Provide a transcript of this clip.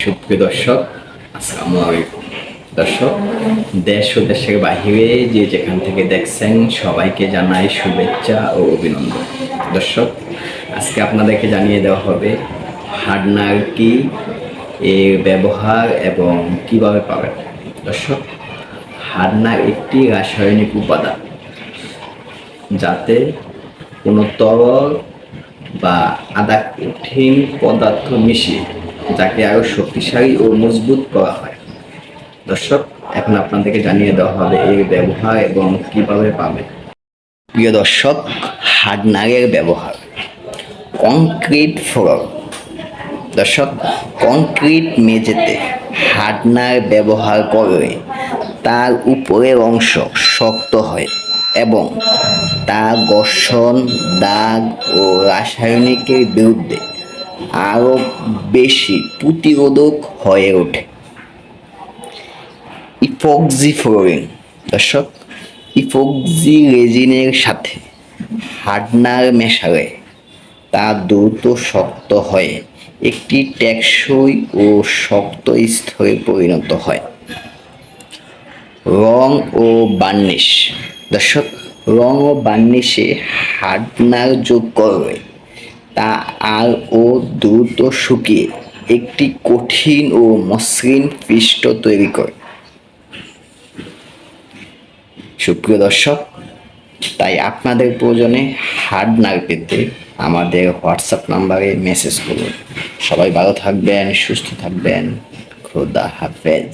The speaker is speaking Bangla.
সুপ্রিয় দর্শক, আসসালামু আলাইকুম। দর্শক, দেশ ও দেশের বাহিরে যে যেখান থেকে দেখছেন সবাইকে জানাই শুভেচ্ছা ও অভিনন্দন। দর্শক, আজকে আপনাদেরকে জানিয়ে দেওয়া হবে হার্ডনার কি, এর ব্যবহার এবং কিভাবে পাবেন। দর্শক, হার্ডনার একটি রাসায়নিক উপাদান যাতে কোনো তরল বা আধা কঠিন পদার্থ মিশিয়ে যাকে আরো শক্তিশালী ও মজবুত করা হয়। দর্শক, এখন আপনাদেরকে জানিয়ে দেওয়া হবে এর ব্যবহার এবং কিভাবে পাবেন। প্রিয় দর্শক, হার্ডনারের ব্যবহার। Concrete floor. দর্শক, কংক্রিট মেঝেতে হার্ডনার ব্যবহার করলে তার উপরের অংশ শক্ত হয় এবং তা ঘর্ষণ, দাগ ও রাসায়নিকের বিরুদ্ধে আরও বেশি প্রতিরোধক হয়ে ওঠে। Epoxy flooring. দর্শক, ইপক্সি রেজিনের সাথে হার্ডনার মেশালে তা দ্রুত শক্ত হয়ে একটি টেকসই ও শক্ত স্তরে পরিণত হয়। রং ও বার্নিশ। দর্শক, রং ও বার্নিশে হার্ডনার যোগ করলে তা আরও দ্রুত শুকিয়ে একটি কঠিন ও মসৃণ পৃষ্ঠ তৈরি করে। সুপ্রিয় দর্শক, তাই আপনাদের প্রয়োজনে হার্ডনার পেতে আমাদের হোয়াটসঅ্যাপ নাম্বারে মেসেজ করুন। সবাই ভালো থাকবেন, সুস্থ থাকবেন। খোদা হাফেজ।